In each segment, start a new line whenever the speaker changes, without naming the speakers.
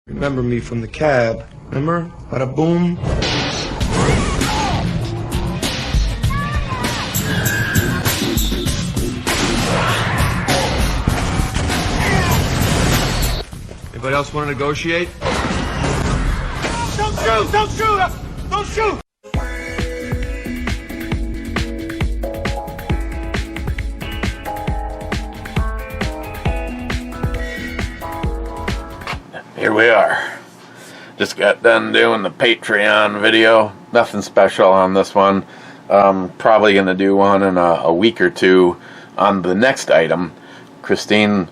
Remember me from the cab. Remember? Bada boom. Anybody else want to negotiate? Don't shoot! Don't shoot! Don't shoot!
Here we are. Just got done doing the Patreon video. Nothing special on this one. Probably going to do one in a week or two on the next item. Christine,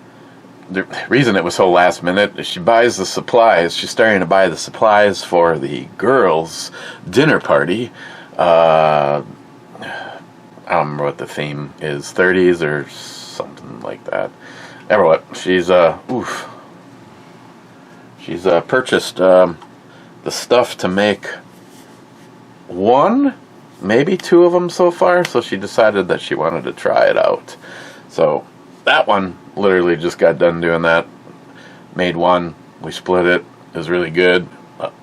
the reason it was so last minute is she buys the supplies. She's starting to buy the supplies for the girls' dinner party. I don't remember what the theme is. 30s or something like that. Ever what? She's She's purchased the stuff to make one, maybe two of them so far, so she decided that she wanted to try it out. So that one, literally just got done doing that. Made one, we split it, it was really good.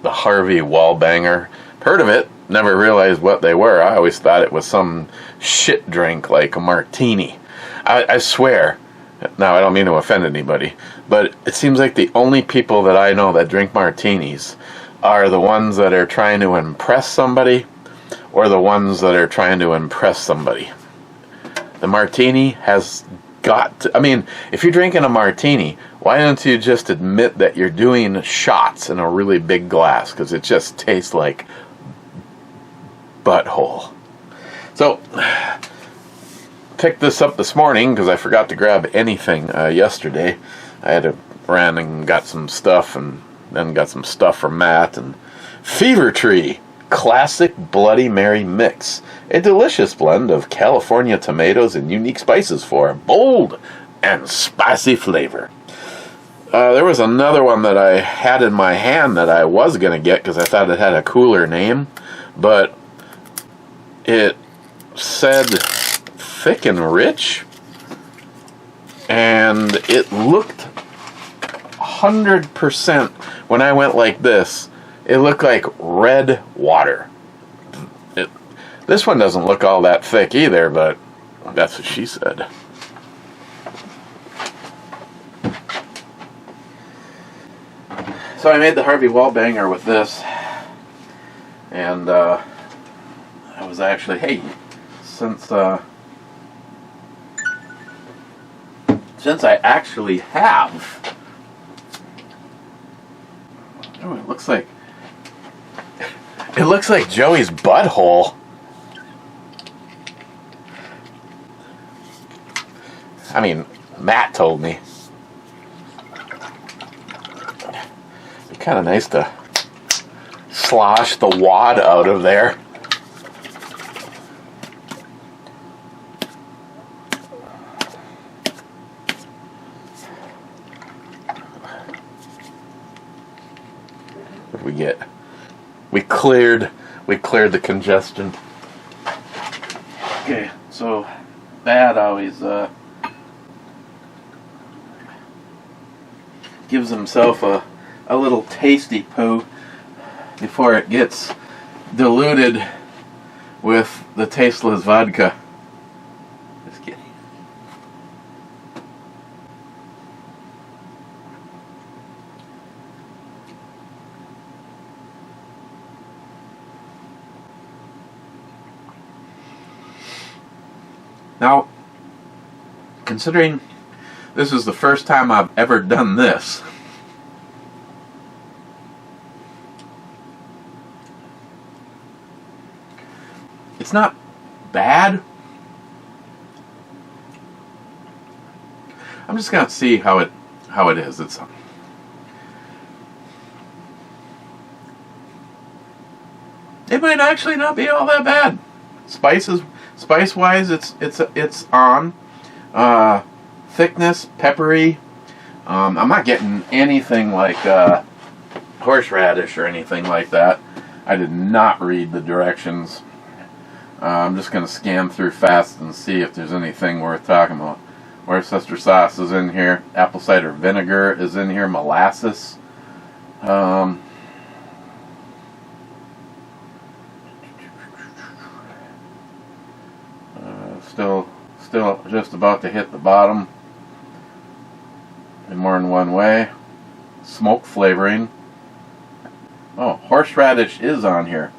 The Harvey Wallbanger, heard of it, never realized what they were. I always thought it was some shit drink like a martini. I swear, now I don't mean to offend anybody, but it seems like the only people that I know that drink martinis are the ones that are trying to impress somebody or the ones that are trying to impress somebody. The martini has got to, I mean, if you're drinking a martini, why don't you just admit that you're doing shots in a really big glass, because it just tastes like butthole. So picked this up this morning because I forgot to grab anything yesterday. I had to ran and got some stuff, and then got some stuff from Matt. And Fever Tree Classic Bloody Mary Mix, a delicious blend of California tomatoes and unique spices for a bold and spicy flavor. There was another one that I had in my hand that I was going to get because I thought it had a cooler name, but it said Thick and Rich, and it looked 100%, when I went like this, it looked like red water. This one doesn't look all that thick either, but that's what she said. So I made the Harvey Wallbanger with this, and I was actually, hey, since I actually have, oh, it looks like Joey's butthole. I mean, Matt told me. It'd be kind of nice to slosh the wad out of there. What did we get? We cleared the congestion. Okay, so that always gives himself a little tasty poo before it gets diluted with the tasteless vodka. Just kidding. Now, considering this is the first time I've ever done this, it's not bad. I'm just gonna see how it is. It might actually not be all that bad. Spice wise, it's on. Thickness, peppery. I'm not getting anything like horseradish or anything like that. I did not read the directions. I'm just going to scan through fast and see if there's anything worth talking about. Worcester sauce is in here. Apple cider vinegar is in here. Molasses. Um, still just about to hit the bottom in more than one way. Smoke flavoring. Oh, horseradish is on here.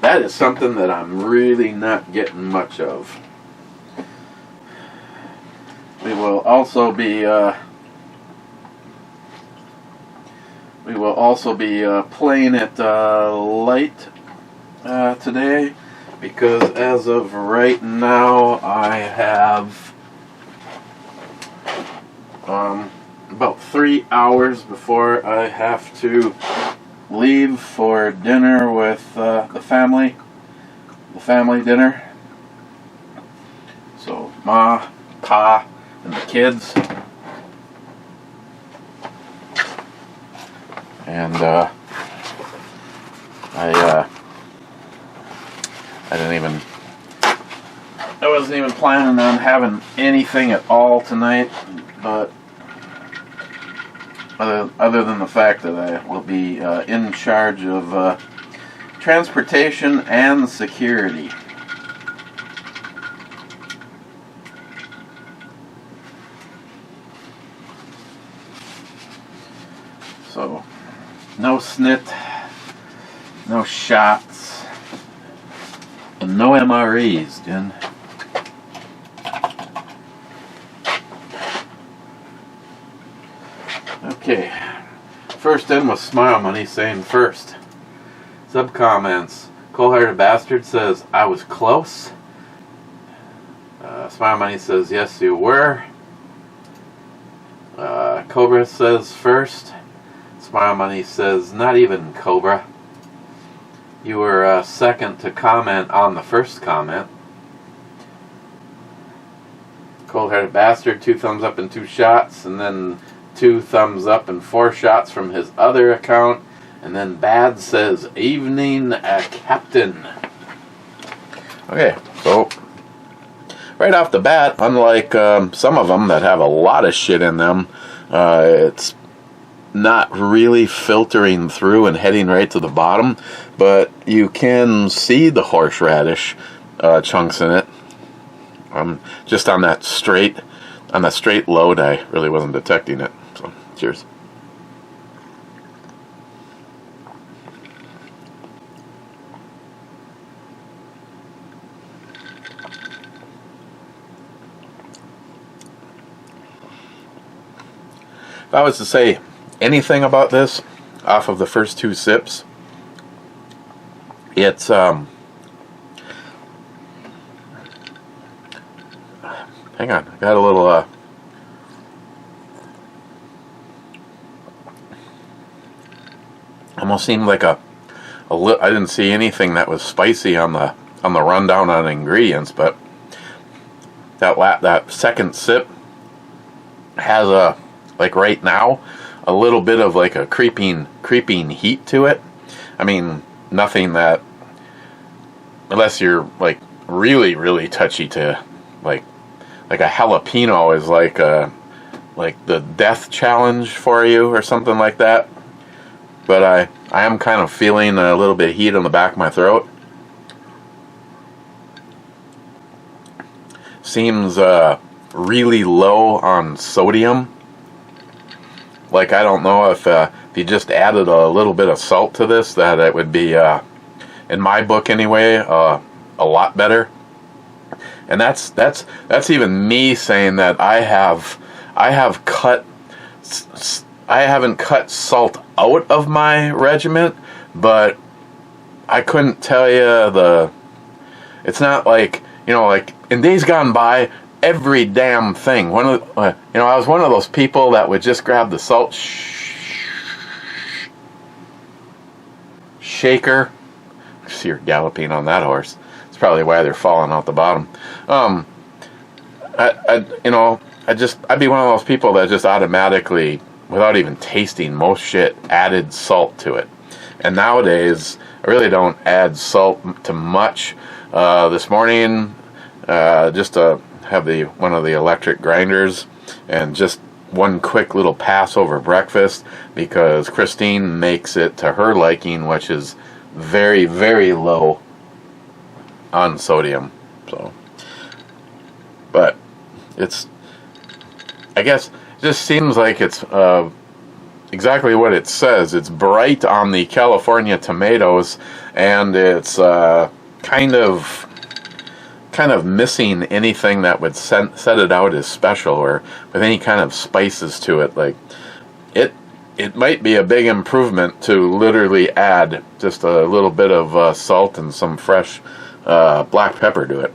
That is something that I'm really not getting much of. We will also be playing it light today, because as of right now I have about 3 hours before I have to leave for dinner with the family dinner. So Ma, Pa, and the kids. And I wasn't even planning on having anything at all tonight, but other than the fact that I will be in charge of transportation and security. So, no snit, no shots, and no MREs, Jen. Okay, first in was Smile Money saying first. Sub comments. Cold-hearted bastard says I was close. Smile Money says yes you were. Cobra says first. Smile Money says not even Cobra. You were second to comment on the first comment. Cold-hearted bastard, 2 thumbs up and 2 shots, and then 2 thumbs up and 4 shots from his other account. And then Bad says, evening, Captain. Okay, so right off the bat, unlike some of them that have a lot of shit in them, it's not really filtering through and heading right to the bottom, but you can see the horseradish chunks in it. Just on that straight load, I really wasn't detecting it. So, cheers. If I was to say anything about this off of the first 2 sips, it's hang on, I got a little almost seemed like I didn't see anything that was spicy on the rundown on ingredients, but that second sip has like right now, a little bit of like a creeping heat to it. I mean, nothing that, unless you're like really touchy to like a jalapeno is like the death challenge for you or something like that. But I am kind of feeling a little bit of heat on the back of my throat. Seems really low on sodium. Like, I don't know if you just added a little bit of salt to this, that it would be, in my book anyway, a lot better. And that's even me saying that I haven't cut salt out of my regiment, but I couldn't tell you it's not like, like in days gone by, every damn thing. I was one of those people that would just grab the salt shaker. I see her galloping on that horse. It's probably why they're falling out the bottom. I'd be one of those people that just automatically, without even tasting most shit, added salt to it. And nowadays, I really don't add salt to much. This morning, just to have one of the electric grinders, and just one quick little pass over breakfast, because Christine makes it to her liking, which is very, very low on sodium. So, but it's, I guess, it just seems like it's exactly what it says. It's bright on the California tomatoes, and it's kind of missing anything that would set it out as special, or with any kind of spices to it. Like, it might be a big improvement to literally add just a little bit of salt and some fresh black pepper to it.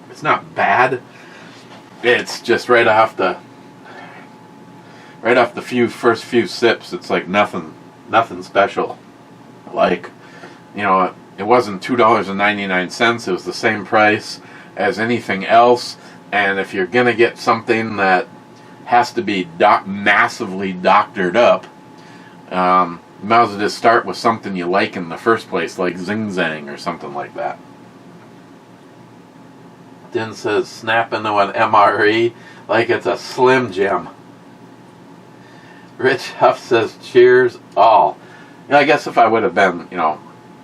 It's not bad. It's just right off the first few sips, it's like nothing special. Like, you know, it wasn't $2.99. It was the same price as anything else. And if you're gonna get something that has to be massively doctored up, you might as well just start with something you like in the first place, like Zing Zang or something like that. Den says, snap into an MRE like it's a Slim Jim. Rich Huff says, cheers all. You know, I guess if I would have been, you know,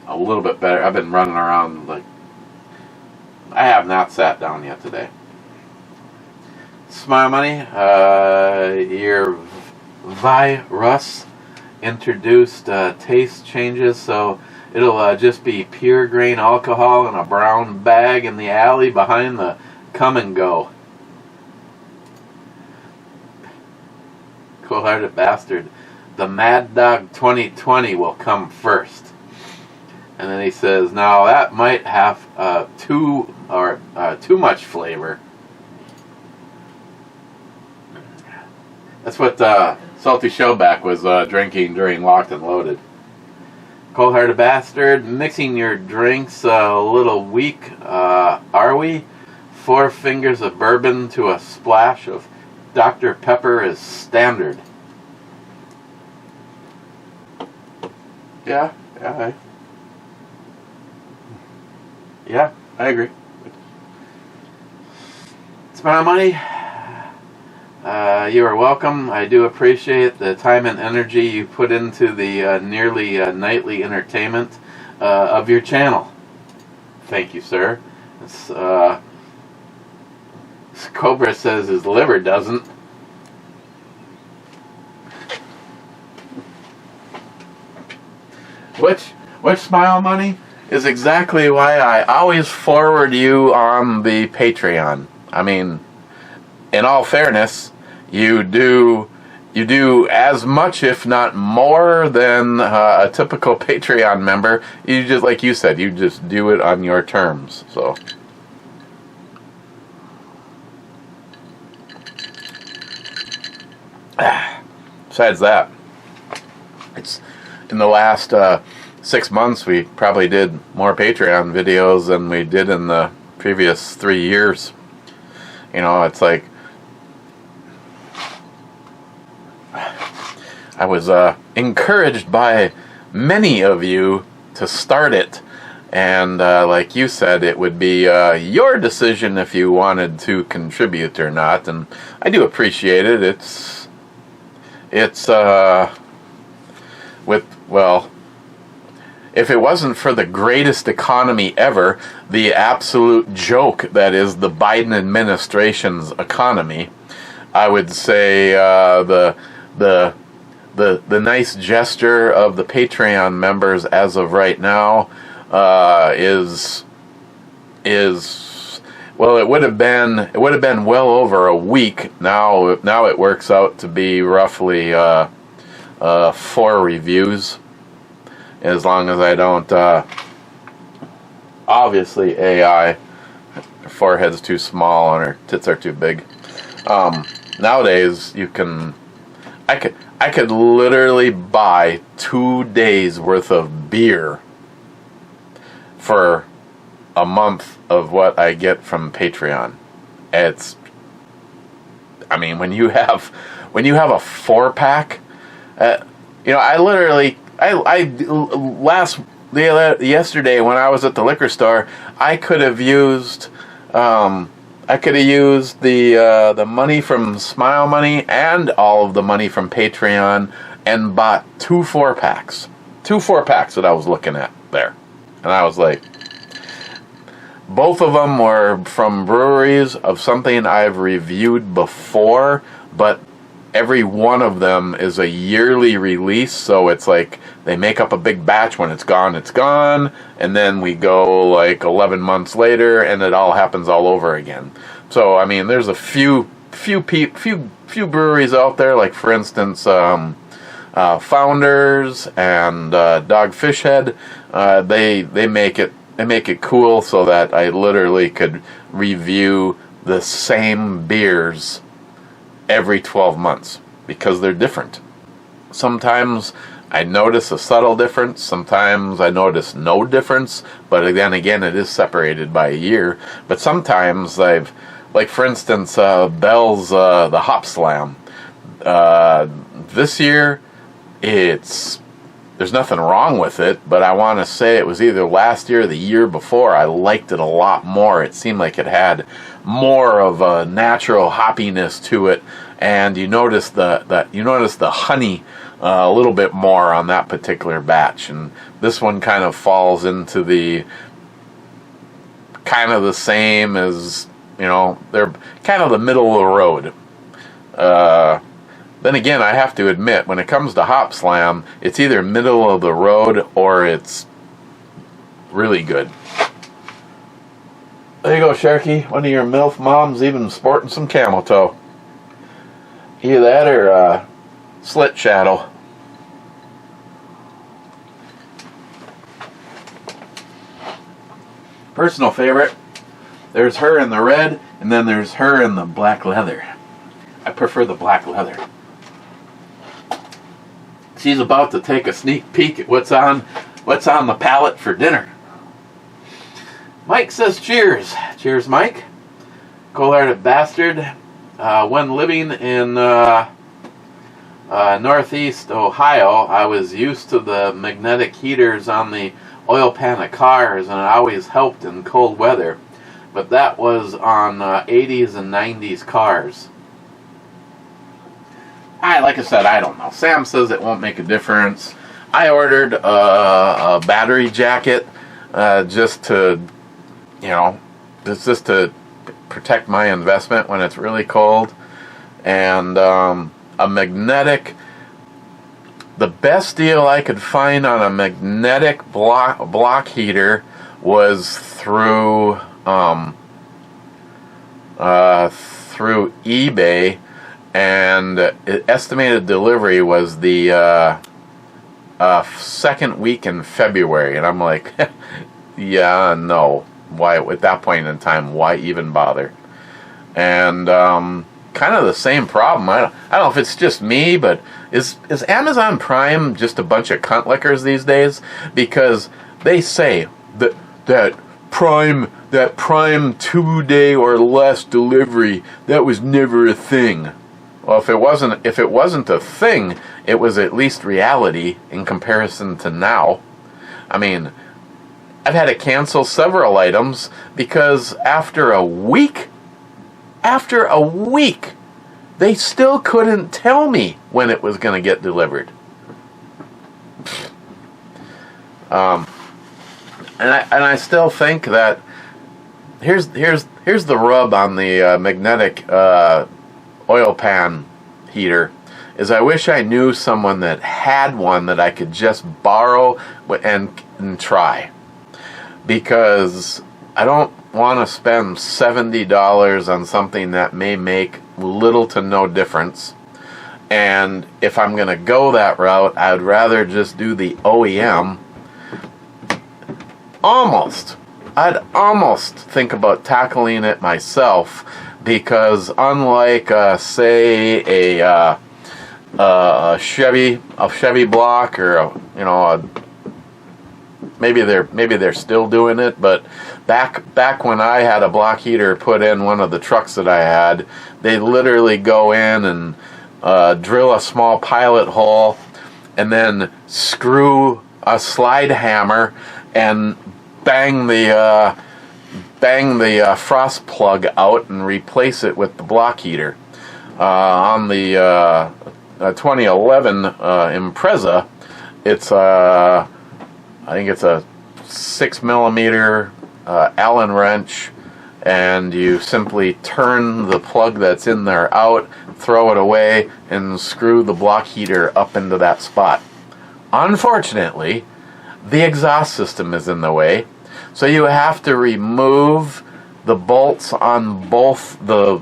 a little bit better, I've been running around like, I have not sat down yet today. Smile Money, your virus introduced taste changes, so it'll just be pure grain alcohol in a brown bag in the alley behind the Come and Go. Cold-hearted bastard. The Mad Dog 2020 will come first. And then he says, now that might have too much flavor. That's what Salty Shellback was drinking during Locked and Loaded. Cold-hearted bastard, mixing your drinks a little weak, are we? 4 fingers of bourbon to a splash of Dr. Pepper is standard. Yeah, I agree. It's my money. You are welcome. I do appreciate the time and energy you put into the nearly nightly entertainment of your channel. Thank you, sir. Cobra says his liver doesn't. Which Smile Money is exactly why I always forward you on the Patreon. I mean, in all fairness, you do as much, if not more, than a typical Patreon member. You just, like you said, you just do it on your terms. So, besides that, it's in the last 6 months we probably did more Patreon videos than we did in the previous 3 years. You know, it's like I was encouraged by many of you to start it, and like you said, it would be your decision if you wanted to contribute or not, and I do appreciate it. It's if it wasn't for the greatest economy ever, the absolute joke that is the Biden administration's economy, I would say the nice gesture of the Patreon members as of right now is well, it would have been well over a week. Now it works out to be roughly 4 reviews, as long as I don't obviously AI, her forehead's too small and her tits are too big. Nowadays I could literally buy 2 days worth of beer for a month of what I get from Patreon. I mean, when you have a 4-pack I literally, yesterday when I was at the liquor store, I could have used the money from Smile Money and all of the money from Patreon and bought 2 4-packs. 2 4-packs that I was looking at there. And I was like, both of them were from breweries of something I've reviewed before, but every one of them is a yearly release, so it's like they make up a big batch. When it's gone, and then we go like 11 months later, and it all happens all over again. So I mean, there's a few breweries out there, like for instance, Founders and Dogfish Head. They make it cool so that I literally could review the same beers every 12 months because they're different. Sometimes I notice a subtle difference, sometimes I notice no difference, but then again it is separated by a year. But sometimes like for instance, Bell's the Hop Slam. This year there's nothing wrong with it, but I want to say it was either last year or the year before. I liked it a lot more. It seemed like it had more of a natural hoppiness to it, and you notice the honey a little bit more on that particular batch. And this one kind of falls into the kind of the same as, they're kind of the middle of the road. Then again, I have to admit, when it comes to Hop Slam, it's either middle of the road or it's really good. There you go, Sharky. One of your MILF moms even sporting some camel toe. Either that or slit shadow. Personal favorite. There's her in the red, and then there's her in the black leather. I prefer the black leather. She's about to take a sneak peek at what's on the palate for dinner. Mike says cheers. Cheers, Mike. Cold-hearted bastard. When living in Northeast Ohio, I was used to the magnetic heaters on the oil pan of cars, and it always helped in cold weather. But that was on 80s and 90s cars. Like I said, I don't know. Sam says it won't make a difference. I ordered a battery jacket just to protect my investment when it's really cold. And a magnetic, the best deal I could find on a magnetic block heater was through eBay. And estimated delivery was the second week in February, and I'm like, yeah, no. Why at that point in time? Why even bother? And kind of the same problem. I don't know if it's just me, but is Amazon Prime just a bunch of cunt lickers these days? Because they say that Prime 2-day or less delivery, that was never a thing. Well, if it wasn't a thing, it was at least reality in comparison to now. I mean, I've had to cancel several items because after a week, they still couldn't tell me when it was going to get delivered. And I still think that here's the rub on the magnetic oil pan heater, is I wish I knew someone that had one that I could just borrow and try, because I don't want to spend $70 on something that may make little to no difference. And if I'm going to go that route, I'd rather just do the OEM. I'd almost think about tackling it myself, because unlike say a Chevy block, or maybe they're still doing it, but back when I had a block heater put in one of the trucks that I had, they literally go in and drill a small pilot hole, and then screw a slide hammer and bang the frost plug out and replace it with the block heater. On the 2011 Impreza, it's I think it's a 6mm Allen wrench, and you simply turn the plug that's in there out, throw it away, and screw the block heater up into that spot. Unfortunately, the exhaust system is in the way, so you have to remove the bolts on both the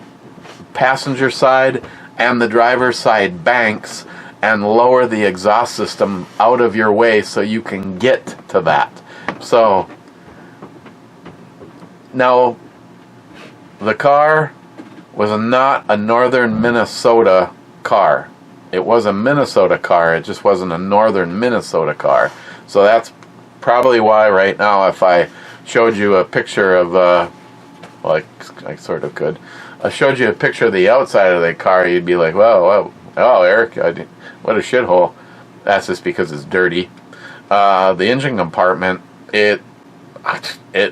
passenger side and the driver's side banks and lower the exhaust system out of your way so you can get to that. So now the car was not a northern Minnesota car. It was a Minnesota car, it just wasn't a northern Minnesota car. So that's probably why right now if I showed you a picture of well, I sort of could. I showed you a picture of the outside of the car, you'd be like, well, oh, Eric, what a shithole. That's just because it's dirty. The engine compartment, it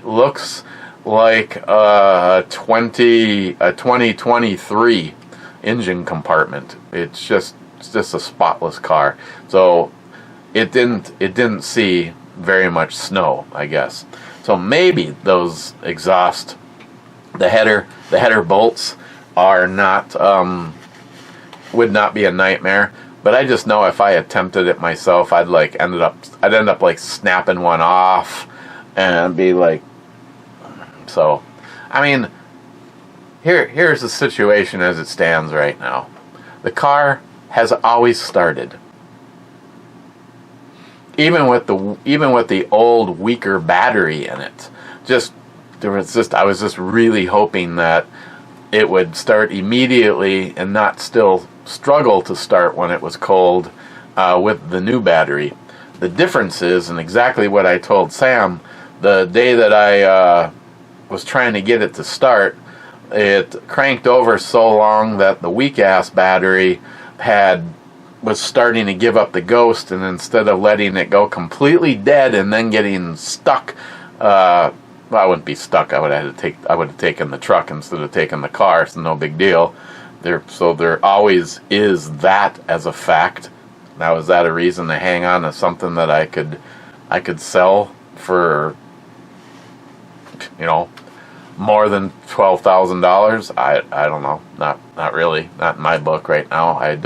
looks like a 2023 engine compartment. It's just a spotless car. So it didn't see very much snow, I guess. So maybe those exhaust, the header bolts are not would not be a nightmare. But I just know if I attempted it myself, I'd end up like snapping one off and be like. So, I mean, here's the situation as it stands right now. The car has always started. Even with the old weaker battery in it. I was just really hoping that it would start immediately and not still struggle to start when it was cold with the new battery. The difference is, and exactly what I told Sam, the day that I was trying to get it to start, it cranked over so long that the weak-ass battery was starting to give up the ghost, and instead of letting it go completely dead and then getting stuck, well, I wouldn't be stuck. I would have taken the truck instead of taking the car. It's no big deal. There always is that as a fact. Now, is that a reason to hang on to something that I could sell for, more than $12,000? I don't know. Not really. Not in my book right now. I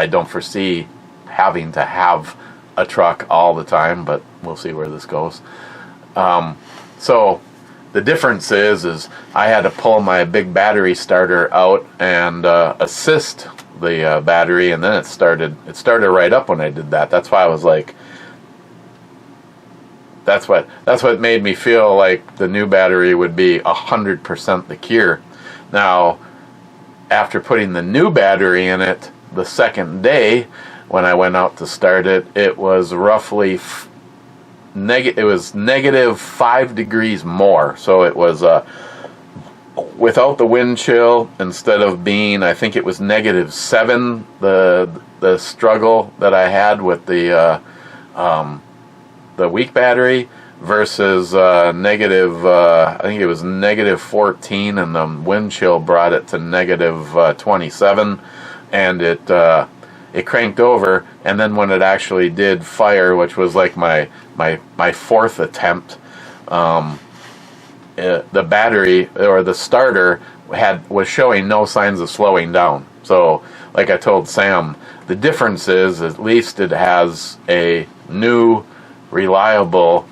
don't foresee having to have a truck all the time, but we'll see where this goes. So the difference is I had to pull my big battery starter out and assist the battery, and then it started right up when I did that. That's why I was like, that's what made me feel like the new battery would be 100% the cure. Now, after putting the new battery in it the second day when I went out to start it, it was roughly negative 5 degrees more. So it was without the wind chill, instead of being, I think it was -7, the struggle that I had with the weak battery versus negative, I think it was -14, and the wind chill brought it to -27, and it cranked over. And then when it actually did fire, which was like my fourth attempt, the battery or the starter was showing no signs of slowing down. So, like I told Sam, the difference is at least it has a new, reliable,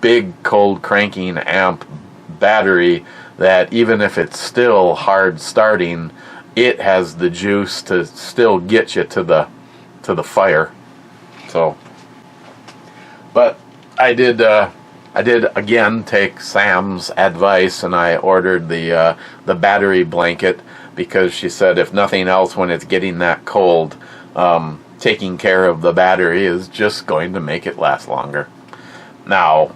big cold cranking amp battery that even if it's still hard starting, it has the juice to still get you to the fire. So, but I did again take Sam's advice, and I ordered the battery blanket, because she said if nothing else, when it's getting that cold, taking care of the battery is just going to make it last longer. Now,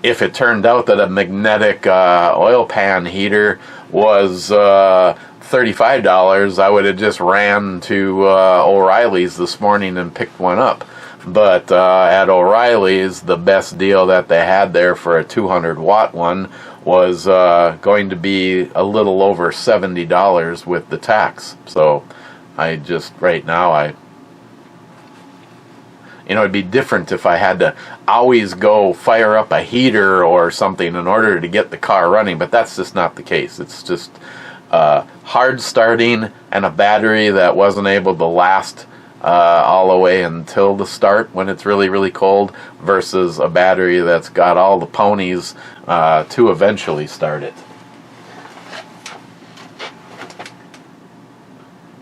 if it turned out that a magnetic oil pan heater was $35, I would have just ran to O'Reilly's this morning and picked one up. But at O'Reilly's, the best deal that they had there for a 200-watt one was going to be a little over $70 with the tax. So I just, right now, it'd be different if I had to always go fire up a heater or something in order to get the car running, but that's just not the case. It's just hard starting and a battery that wasn't able to last all the way until the start when it's really, really cold, versus a battery that's got all the ponies to eventually start it.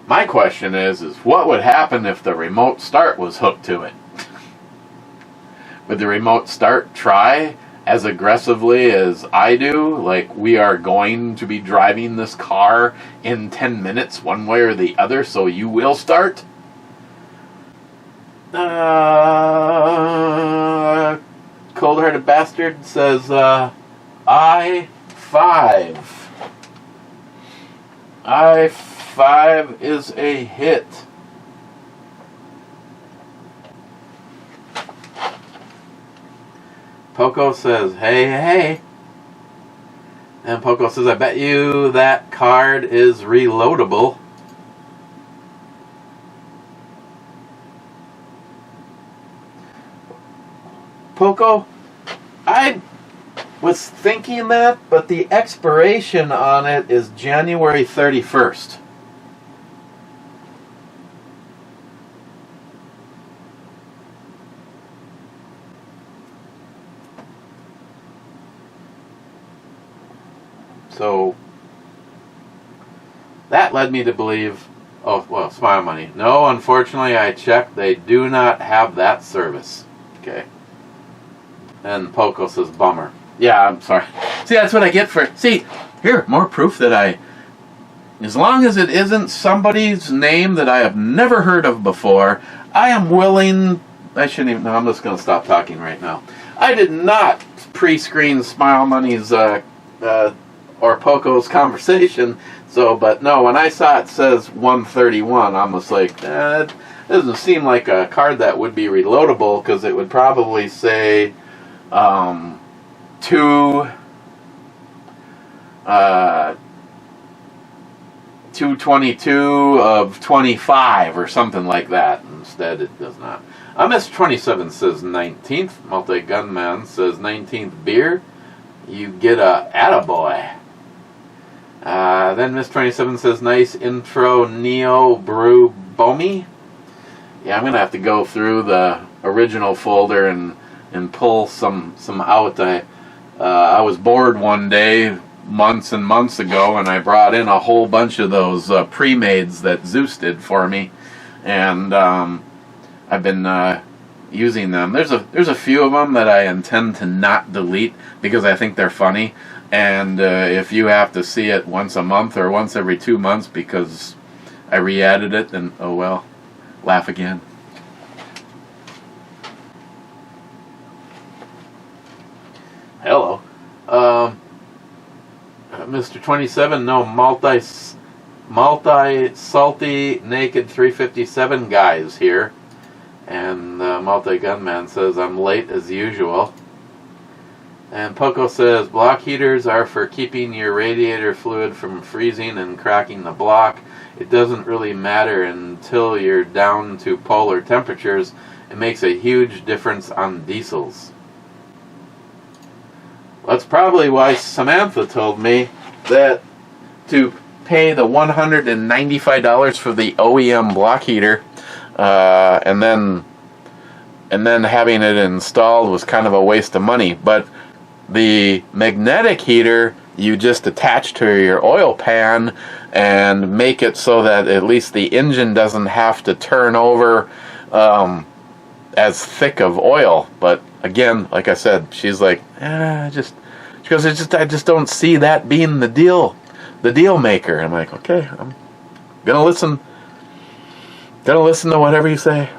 My question is what would happen if the remote start was hooked to it? Would the remote start try as aggressively as I do? Like, we are going to be driving this car in 10 minutes one way or the other, so you will start? Cold-hearted bastard says, I-5. I-5 is a hit. Poco says, hey. And Poco says, I bet you that card is reloadable. Poco, I was thinking that, but the expiration on it is January 31st. So that led me to believe, Smile Money. No, unfortunately, I checked. They do not have that service. Okay. And Poco says, bummer. Yeah, I'm sorry. See, that's what I get for... See, here, more proof that as long as it isn't somebody's name that I have never heard of before, I am willing... I shouldn't even... No, I'm just going to stop talking right now. I did not pre-screen Smile Money's or Poco's conversation, but no, when I saw it says 131, I'm just like, it doesn't seem like a card that would be reloadable, because it would probably say... 222 of 25 or something like that. Instead, it does not. Mr. 27 says 19th. Multi-Gunman says 19th beer. You get a attaboy. Then Miss 27 says nice intro Neo Brew Bomi. Yeah, I'm gonna have to go through the original folder and pull some out. I was bored one day months and months ago, and I brought in a whole bunch of those pre-mades that Zeus did for me, and I've been using them. There's a few of them that I intend to not delete because I think they're funny, and if you have to see it once a month or once every 2 months because I re-added it, then oh well, laugh again. Hello. Mr. 27, no, multi-salty, naked 357 guys here. And Multi-Gunman says, I'm late as usual. And Poco says, block heaters are for keeping your radiator fluid from freezing and cracking the block. It doesn't really matter until you're down to polar temperatures. It makes a huge difference on diesels. That's probably why Samantha told me that to pay the $195 for the OEM block heater, and then having it installed was kind of a waste of money. But the magnetic heater, you just attach to your oil pan and make it so that at least the engine doesn't have to turn over as thick of oil. But again, like I said, she's like, I just don't see that being the deal maker. I'm like, okay, I'm gonna listen to whatever you say.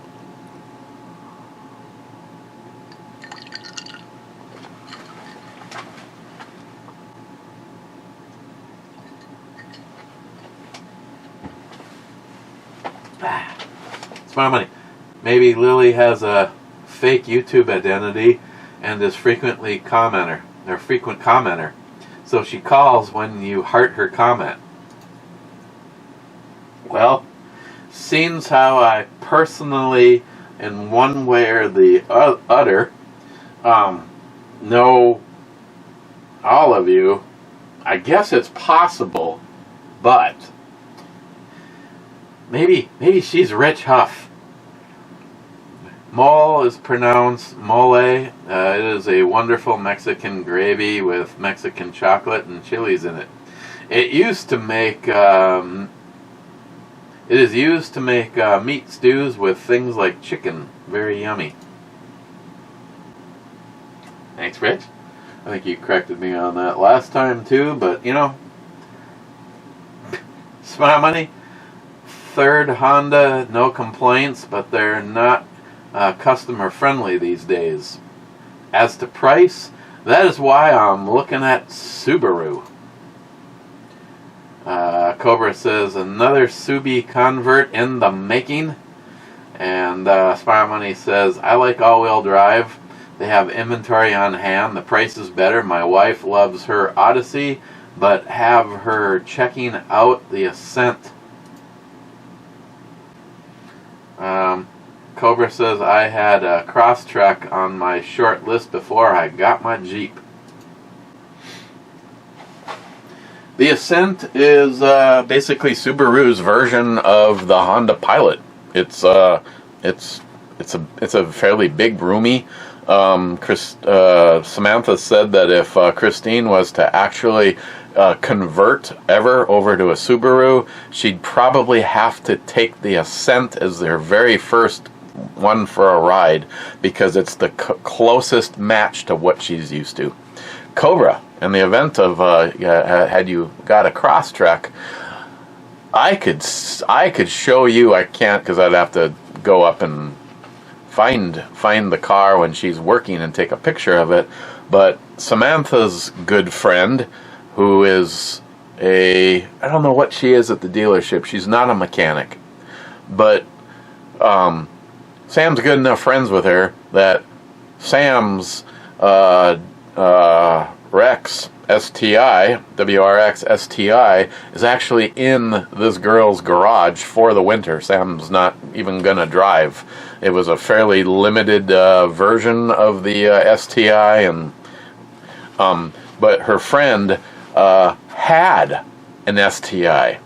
Smart money. Maybe Lily has a fake YouTube identity and is frequent commenter. So she calls when you heart her comment. Well, seems how I personally, in one way or the other, know all of you. I guess it's possible, but maybe she's Rich Huff. Mole is pronounced mole. It is a wonderful Mexican gravy with Mexican chocolate and chilies in it. It used to make. It is used to make meat stews with things like chicken. Very yummy. Thanks, Rich. I think you corrected me on that last time too, but you know, Smart money. Third Honda, no complaints, but they're not customer friendly these days. As to price, that is why I'm looking at Subaru. Cobra says another Subi convert in the making. And Smart Money says, I like all-wheel drive. They have inventory on hand. The price is better. My wife loves her Odyssey, but have her checking out the Ascent. Cobra says, I had a Crosstrek on my short list before I got my Jeep. The Ascent is basically Subaru's version of the Honda Pilot. It's a fairly big, roomy. Samantha said that if Christine was to actually convert ever over to a Subaru, she'd probably have to take the Ascent as their very first one for a ride, because it's the closest match to what she's used to. Cobra, in the event of had you got a Crosstrek, I could show you. I can't, because I'd have to go up and find the car when she's working and take a picture of it. But Samantha's good friend, who is I don't know what she is at the dealership. She's not a mechanic, but Sam's good enough friends with her that Sam's Rex STI, WRX STI, is actually in this girl's garage for the winter. Sam's not even going to drive. It was a fairly limited version of the STI, and but her friend had an STI.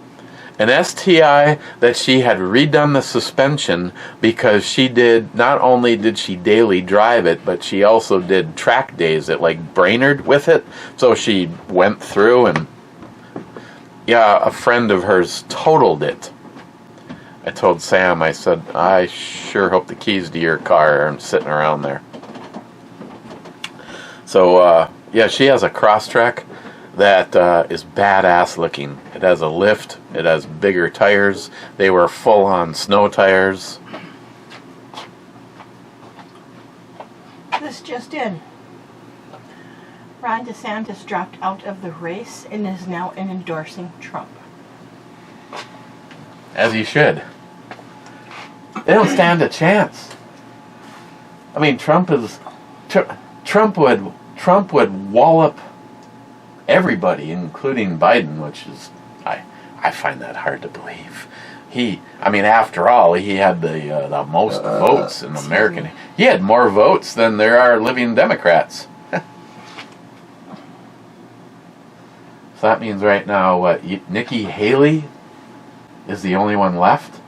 An STI that she had redone the suspension, because she did, not only did she daily drive it, but she also did track days at like Brainerd with it. So she went through, and a friend of hers totaled it. I told Sam, I said, I sure hope the keys to your car aren't sitting around there. So she has a Crosstrek that is badass looking. It has a lift. It has bigger tires. They were full-on snow tires.
This just in. Ron DeSantis dropped out of the race and is now endorsing Trump.
As he should. They don't stand a chance. I mean, Trump would wallop everybody, including Biden, which is, I find that hard to believe. After all, he had the most votes in American. He had more votes than there are living Democrats. So that means right now, Nikki Haley is the only one left?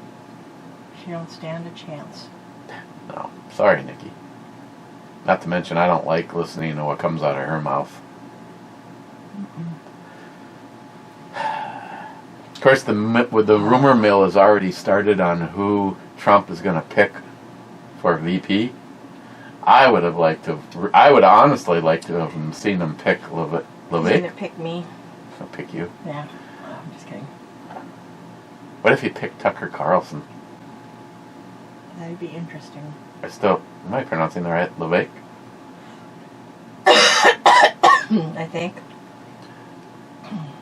She don't stand a chance.
No, sorry, Nikki. Not to mention, I don't like listening to what comes out of her mouth. Of course, the rumor mill has already started on who Trump is going to pick for VP. I would honestly like to have seen him pick Levitt.
He's going to pick me.
He'll pick you.
Yeah, I'm just kidding.
What if he picked Tucker Carlson?
That'd be interesting.
Am I pronouncing the right? Levitt?
I think.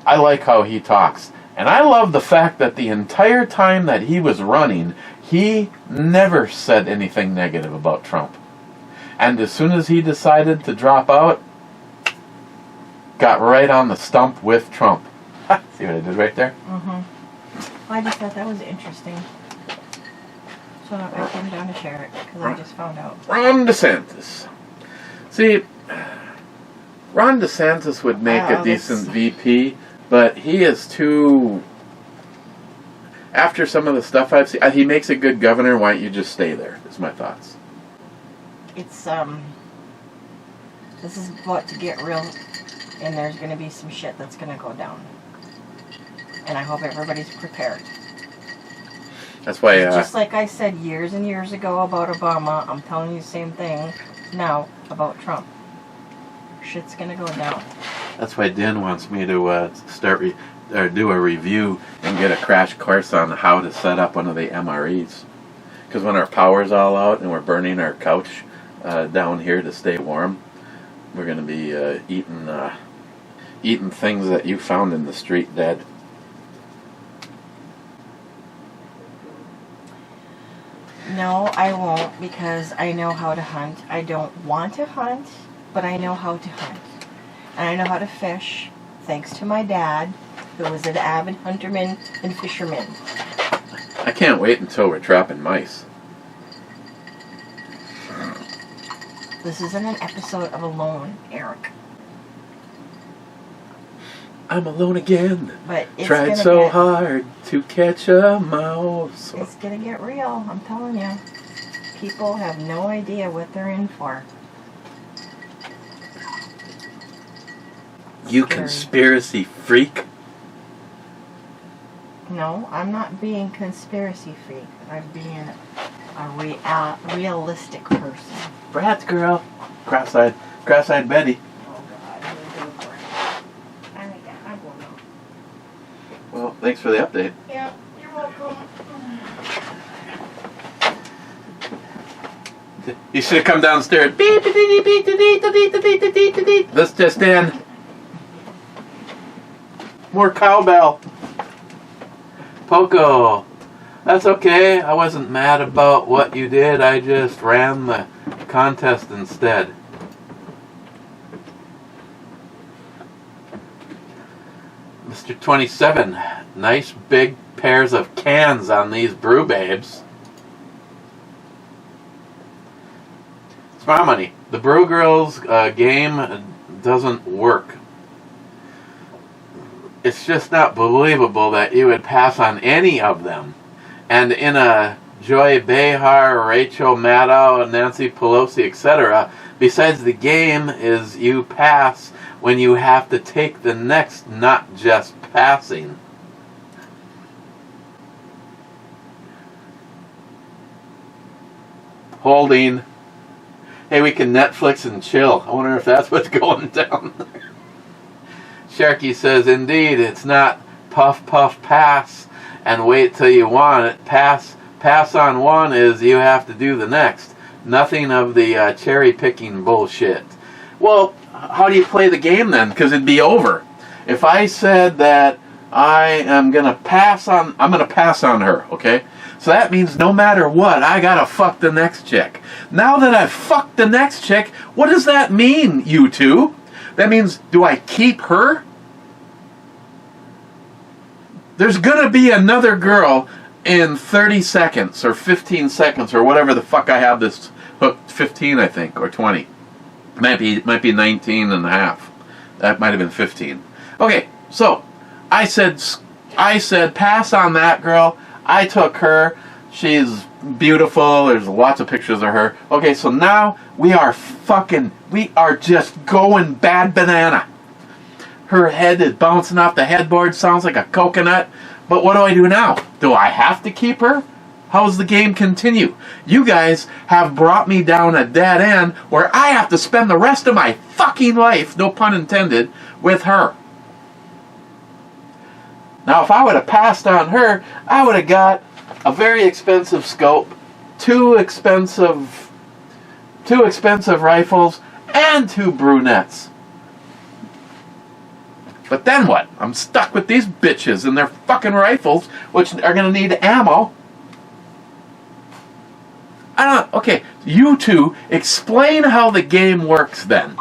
I like how he talks. And I love the fact that the entire time that he was running, he never said anything negative about Trump. And as soon as he decided to drop out, got right on the stump with Trump. See what I did right there?
Mm-hmm. I just thought that was interesting. So I came down to share it because I just found out.
Ron DeSantis. See, Ron DeSantis would make a decent VP, but he is too... After some of the stuff I've seen, he makes a good governor. Why don't you just stay there, is my thoughts.
It's, this is about to get real, and there's going to be some shit that's going to go down. And I hope everybody's prepared.
That's why...
just like I said years and years ago about Obama, I'm telling you the same thing now about Trump. Shit's going to go down.
That's why Dan wants me to do a review and get a crash course on how to set up one of the MREs. Because when our power's all out and we're burning our couch down here to stay warm, we're going to be eating things that you found in the street dead.
No, I won't, because I know how to hunt. I don't want to hunt, but I know how to hunt. And I know how to fish, thanks to my dad, who was an avid hunterman and fisherman.
I can't wait until we're trapping mice.
This isn't an episode of Alone, Eric.
I'm alone again.
But it's
Tried so hard to catch a mouse.
It's gonna get real, I'm telling you. People have no idea what they're in for.
You conspiracy freak.
No, I'm not being conspiracy freak. I'm being a realistic person.
Brad's girl. Cross-eyed Betty.
Oh God, I'm gonna go for it. I'm going now.
Well, thanks for the update.
Yeah, you're welcome.
You should have come downstairs. Let's just in. More cowbell. Poco. That's okay. I wasn't mad about what you did. I just ran the contest instead. Mr. 27. Nice big pairs of cans on these brew babes. Smart money. The Brew Girls game doesn't work. It's just not believable that you would pass on any of them. And in a Joy Behar, Rachel Maddow, Nancy Pelosi, etc., besides the game is you pass when you have to take the next, not just passing. Holding. Hey, we can Netflix and chill. I wonder if that's what's going down. Sharky says, indeed, it's not puff, puff, pass, and wait till you want it. Pass on one is you have to do the next. Nothing of the cherry-picking bullshit. Well, how do you play the game then? Because it'd be over. If I said that I'm going to pass on her, okay? So that means no matter what, I gotta fuck the next chick. Now that I've fucked the next chick, what does that mean, you two? That means, do I keep her? There's gonna be another girl in 30 seconds, or 15 seconds, or whatever the fuck I have this hooked, 15 I think, or 20. Might be 19 and a half. That might have been 15. Okay, so, I said pass on that girl. I took her. She's beautiful. There's lots of pictures of her. Okay, so now we are just going bad banana. Her head is bouncing off the headboard. Sounds like a coconut. But what do I do now? Do I have to keep her? How does the game continue? You guys have brought me down a dead end where I have to spend the rest of my fucking life, no pun intended, with her. Now, if I would have passed on her, I would have got a very expensive scope, two expensive rifles, and 2 brunettes. But then what? I'm stuck with these bitches and their fucking rifles, which are going to need ammo. I don't. Okay, you two explain how the game works then.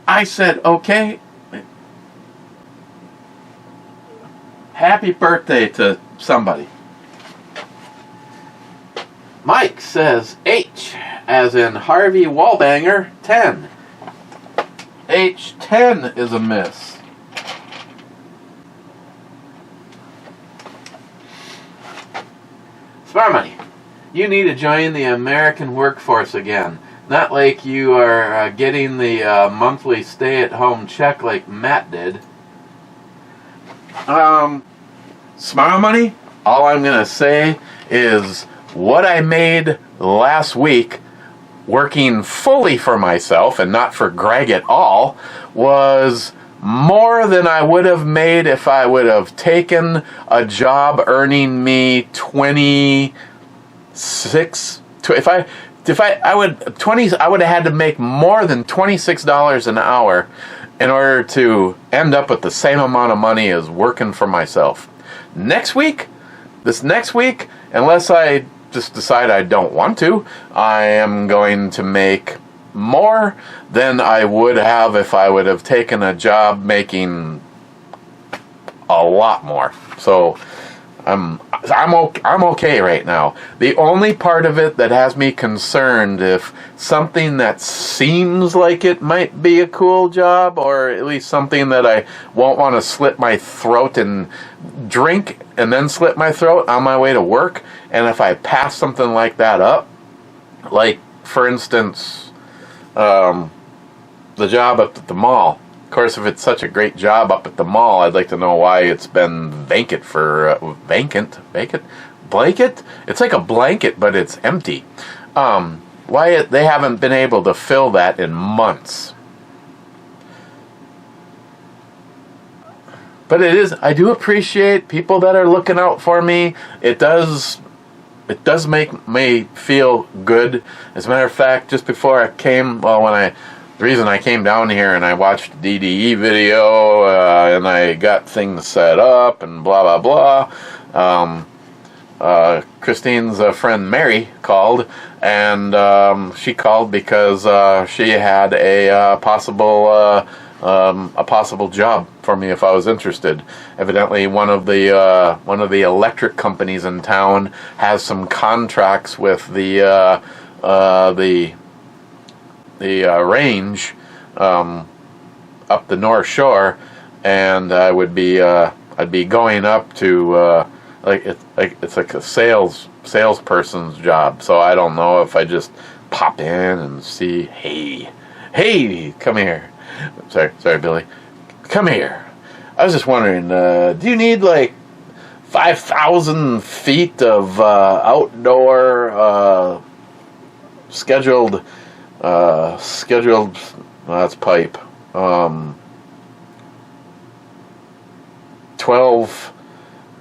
I said, okay. Happy birthday to somebody. Mike says H, as in Harvey Wallbanger, 10. H10 is a miss. Smart Money, you need to join the American workforce again. Not like you are getting the monthly stay-at-home check like Matt did. Smart Money, all I'm going to say is what I made last week, working fully for myself and not for Greg at all, was more than I would have made if I would have taken a job earning me 26. I would have had to make more than $26 an hour in order to end up with the same amount of money as working for myself. This next week, unless I just decide I don't want to, I am going to make more than I would have if I would have taken a job making a lot more. So I'm okay right now. The only part of it that has me concerned, if something that seems like it might be a cool job, or at least something that I won't want to slit my throat and drink and then slit my throat on my way to work, and if I pass something like that up, like for instance the job up at the mall. Of course, if it's such a great job up at the mall, I'd like to know why it's been vacant for blanket. It's like a blanket, but it's empty. Why they haven't been able to fill that in months. But I do appreciate people that are looking out for me. It does make me feel good. As a matter of fact, just before I came, the reason I came down here and I watched the DDE video and I got things set up and blah blah blah. Christine's friend Mary called, and she called because she had a possible job for me if I was interested. Evidently, one of the electric companies in town has some contracts with the range up the North Shore, and I'd be going up to it's like a salesperson's job. So I don't know if I just pop in and see, hey, come here. Sorry, Billy. Come here. I was just wondering, do you need like 5,000 feet of outdoor scheduled? That's pipe.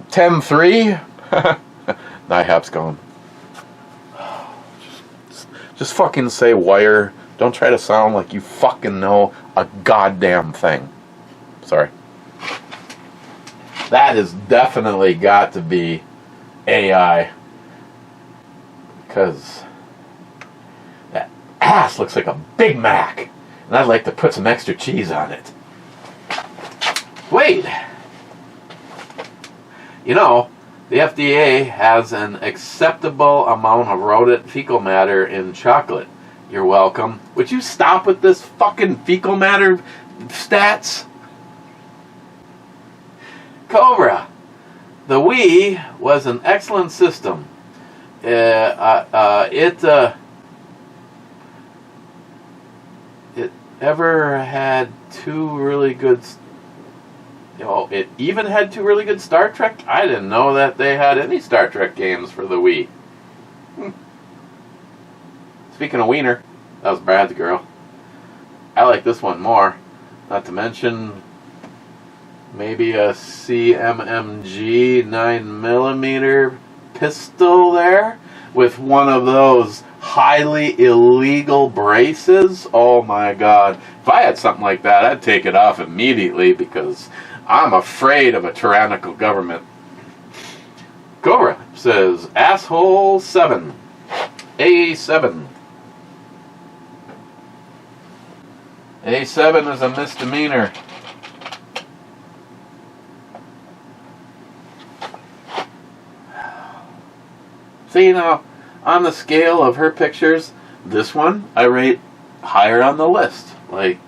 10-3. NIHAP's going. Just fucking say wire. Don't try to sound like you fucking know a goddamn thing. Sorry. That has definitely got to be AI. Because that ass looks like a Big Mac. And I'd like to put some extra cheese on it. Wait. You know, the FDA has an acceptable amount of rodent fecal matter in chocolate. You're welcome. Would you stop with this fucking fecal matter stats? Cobra. The Wii was an excellent system. It ever had two really good... it even had two really good Star Trek? I didn't know that they had any Star Trek games for the Wii. Speaking of wiener, that was Brad's girl. I like this one more. Not to mention maybe a CMMG 9mm pistol there with one of those highly illegal braces. Oh my God. If I had something like that, I'd take it off immediately because I'm afraid of a tyrannical government. Cobra says, asshole 7. A7. A7 is a misdemeanor. See, you know, on the scale of her pictures, this one I rate higher on the list. Like,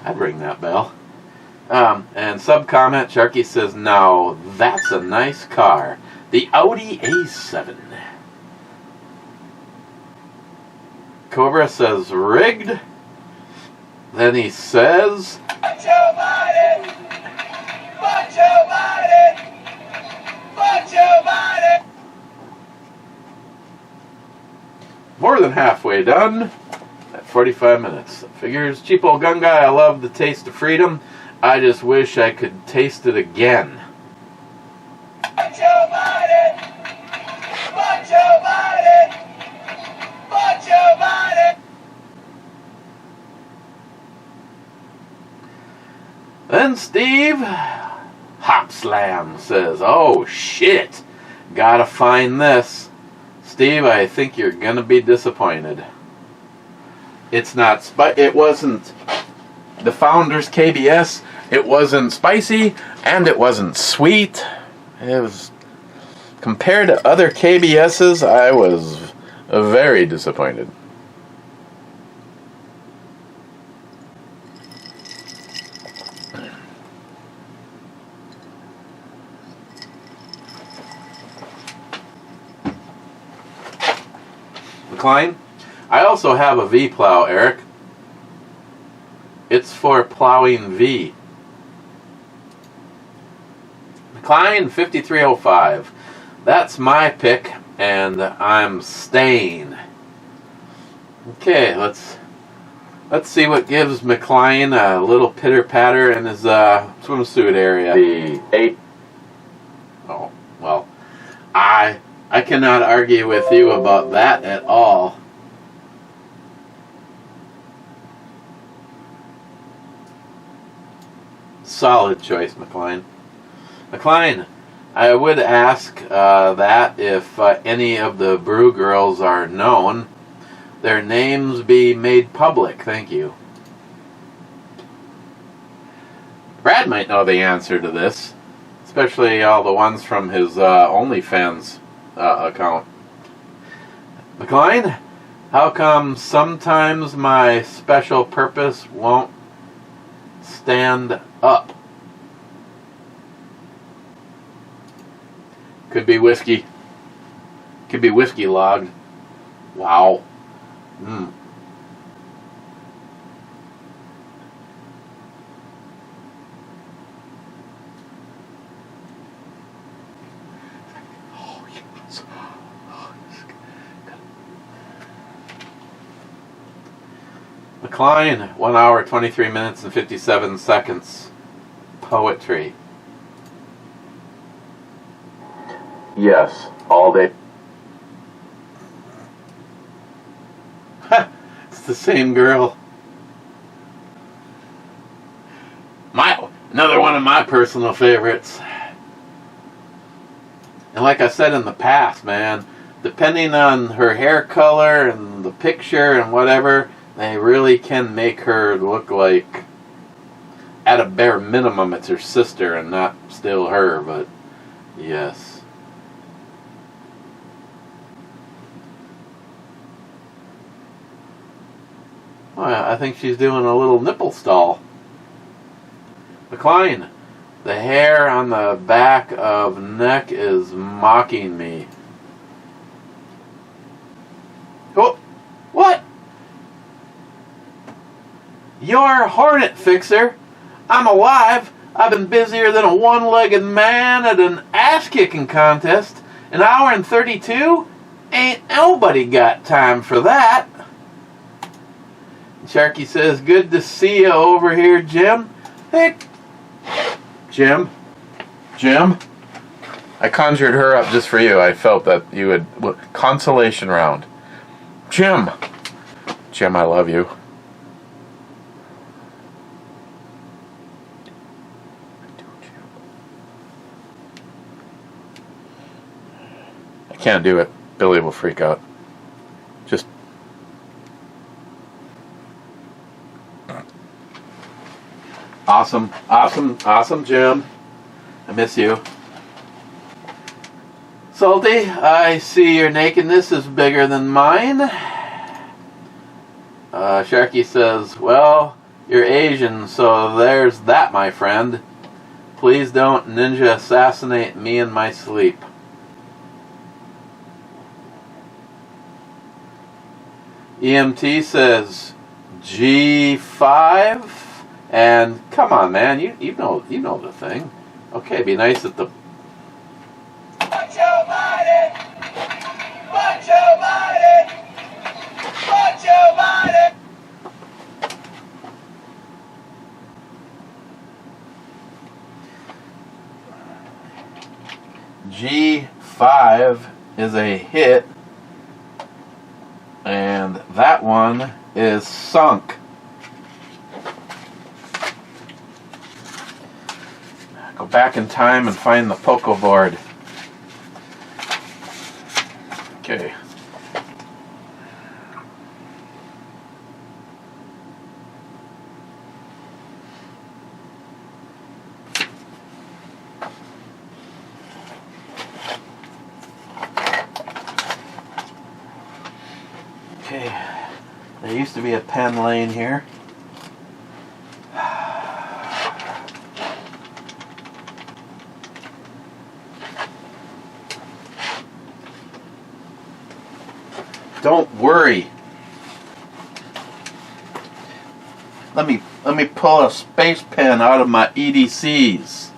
I'd ring that bell. And sub-comment, Sharky says, now that's a nice car. The Audi A7. Cobra says, rigged. Then he says,
Fuck Joe Biden! Fuck Joe Biden! Fuck Joe Biden!
more than halfway done at 45 minutes. Figures, cheap old gun guy, I love the taste of freedom. I just wish I could taste it again.
Fuck Joe Biden! Fuck Joe Biden! Fuck Joe Biden!
Then Steve Hopslam says, oh shit, gotta find this. Steve, I think you're gonna be disappointed. It's not it wasn't the Founders KBS, it wasn't spicy, and it wasn't sweet. It was, compared to other KBS's, I was very disappointed. McLean, I also have a V plow, Eric. It's for plowing V. McLean 5305. That's my pick, and I'm staying. Okay, let's see what gives McLean a little pitter patter in his swimsuit area. The 8. Oh, well, I cannot argue with you about that at all. Solid choice, McLean. McLean, I would ask that if any of the Brew Girls are known, their names be made public. Thank you. Brad might know the answer to this, especially all the ones from his OnlyFans account. McLean, how come sometimes my special purpose won't stand up? Could be whiskey. Could be whiskey logged. Wow. Oh, yes. McLean, 1 hour, 23 minutes, and 57 seconds. Poetry. Yes, all day. It's the same girl. Another one of my personal favorites. And like I said in the past, man, depending on her hair color and the picture and whatever, they really can make her look like, at a bare minimum, it's her sister and not still her, but yes. Well, I think she's doing a little nipple stall. McLean, the hair on the back of neck is mocking me. Oh, what? You're a hornet fixer. I'm alive. I've been busier than a one-legged man at an ass-kicking contest. An hour and 32? Ain't nobody got time for that. Sharky says, good to see you over here, Jim. Hey, Jim. I conjured her up just for you. I felt that you would... Consolation round. Jim, I love you. can't do it. Billy will freak out. Just... Awesome, awesome, awesome, Jim. I miss you. Salty, I see your nakedness is bigger than mine. Sharky says, well, you're Asian, so there's that, my friend. Please don't ninja assassinate me in my sleep. EMT says G5, and come on, man, you know the thing. Okay, be nice at the...
Watch your body! Watch your body! Watch your body!
G5 is a hit, and that one is sunk. Go back in time and find the Poco board. Okay. Okay, there used to be a pen lane here. Don't worry. Let me pull a space pen out of my EDCs.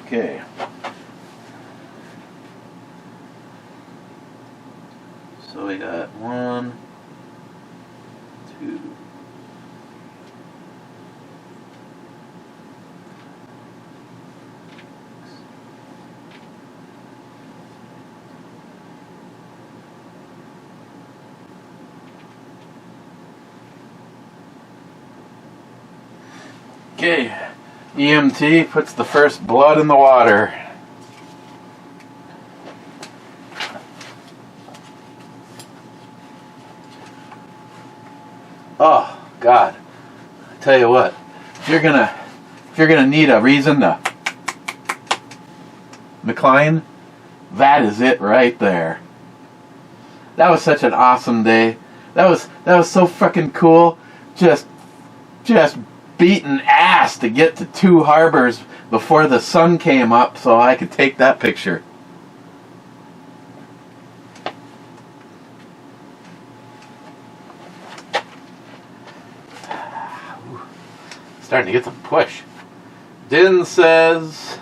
Okay. So we got 1, 2. Okay, EMT puts the first blood in the water. Oh God! I tell you what, if you're gonna need a reason to McLean, that is it right there. That was such an awesome day. That was so freaking cool. Just beating ass to get to Two Harbors before the sun came up so I could take that picture. Starting to get some push. Din says,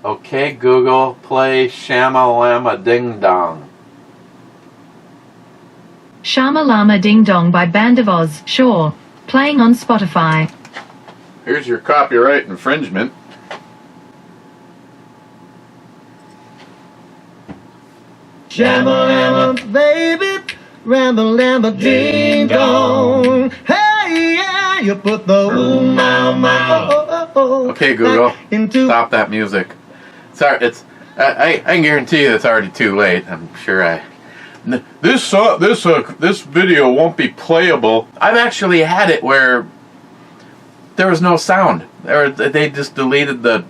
okay Google, play Shamalama Ding Dong.
Shamalama Ding Dong by Band of Oz, sure. Playing on Spotify.
Here's your copyright infringement.
Shamalama, baby, ramble, ding dong. Hey, yeah, you put the ooh, my,
Okay, Google,
into
stop that music. Sorry, I can guarantee you it's already too late. I'm sure this video won't be playable. I've actually had it where there was no sound. They just deleted the...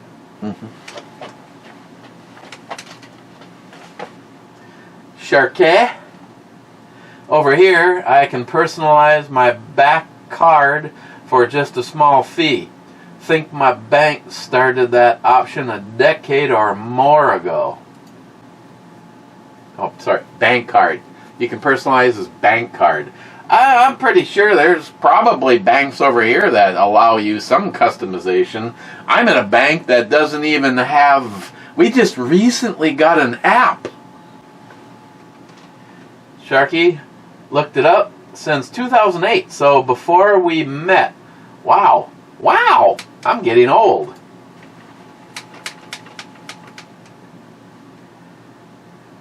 Sharkey. Over here, I can personalize my back card for just a small fee. Think my bank started that option a decade or more ago. Oh, sorry, bank card. You can personalize his bank card. I'm pretty sure there's probably banks over here that allow you some customization. I'm in a bank that doesn't even have... We just recently got an app. Sharky looked it up since 2008, so before we met. Wow. Wow! I'm getting old.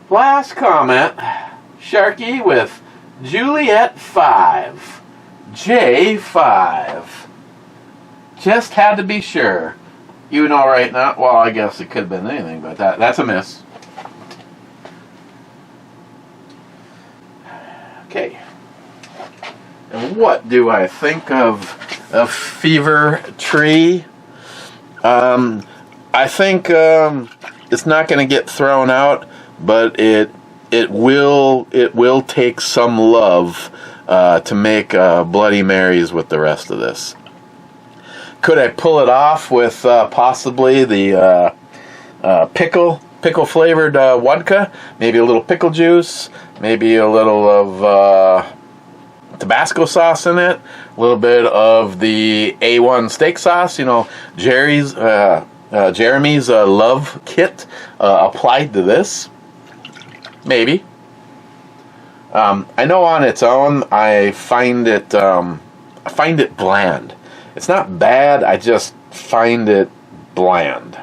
Last comment, Sharky with Juliet 5, J5. Just had to be sure. You know right now, well, I guess it could have been anything, but that's a miss. Okay. And what do I think of Fever Tree? I think it's not going to get thrown out, but it will take some love to make Bloody Marys with the rest of this. Could I pull it off with possibly the pickle flavored vodka? Maybe a little pickle juice, maybe a little of Tabasco sauce in it, a little bit of the A1 steak sauce, you know, Jeremy's love kit applied to this. Maybe. I know on its own I find it bland. It's not bad, I just find it bland.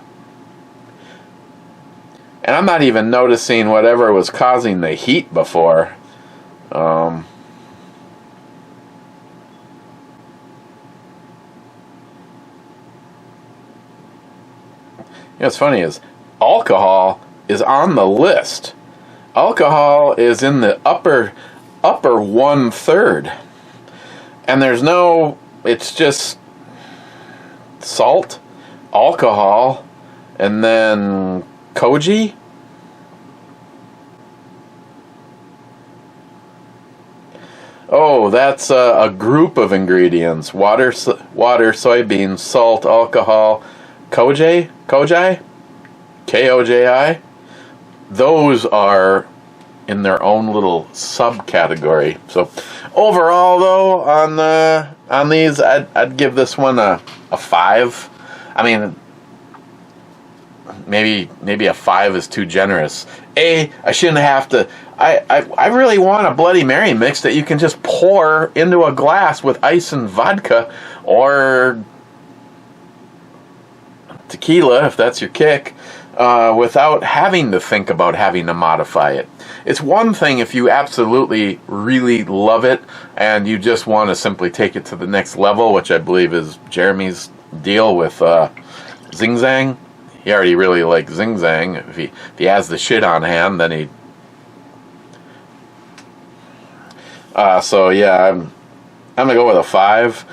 And I'm not even noticing whatever was causing the heat before. You know, what's funny is alcohol is on the list. Alcohol is in the upper 1/3, and there's no. It's just salt, alcohol, and then koji. Oh, that's a group of ingredients: water, soybeans, salt, alcohol, koji, Koji. Those are in their own little subcategory. So overall, though, on these, I'd give this one a 5. I mean, maybe a 5 is too generous. I shouldn't have to. I really want a Bloody Mary mix that you can just pour into a glass with ice and vodka, or tequila if that's your kick, without having to think about having to modify it. It's one thing if you absolutely really love it and you just want to simply take it to the next level, which I believe is Jeremy's deal with Zing Zang. He already really likes Zing Zang. If he has the shit on hand, then he. So yeah, I'm gonna go with a 5.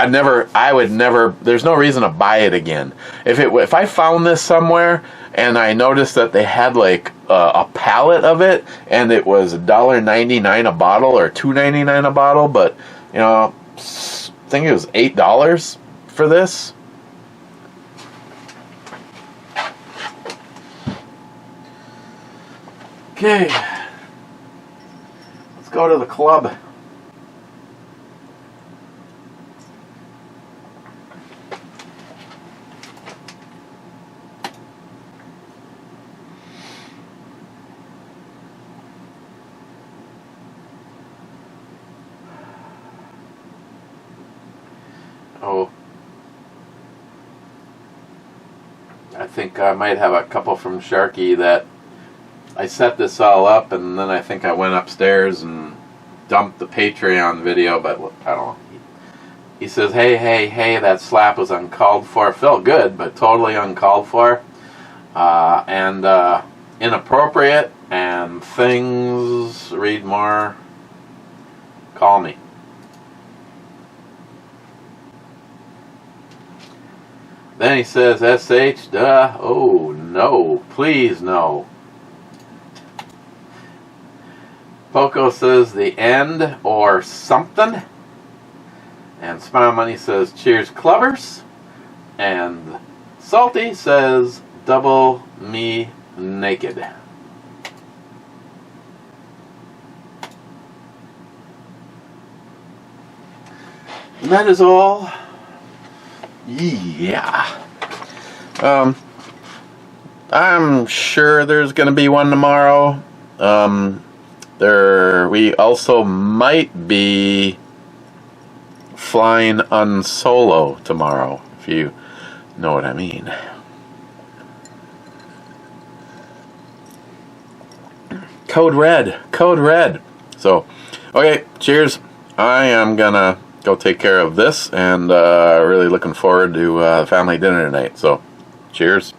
I would never. There's no reason to buy it again. If I found this somewhere and I noticed that they had like a pallet of it and it was $1.99 a bottle or $2.99 a bottle, but you know, I think it was $8 for this. Okay, let's go to the club. Oh, I think I might have a couple from Sharky that I set this all up, and then I think I went upstairs and dumped the Patreon video, but I don't know. He says, hey, that slap was uncalled for. Felt good, but totally uncalled for. And inappropriate, and things, read more, call me. Then he says, SH, duh, oh no, please no. Poco says the end or something. And Smile Money says cheers clubbers. And Salty says double me naked. And that is all. Yeah. I'm sure there's going to be one tomorrow. We also might be flying unsolo tomorrow, if you know what I mean. Code red. So, okay, cheers. I am gonna go take care of this, and really looking forward to family dinner tonight. So, cheers.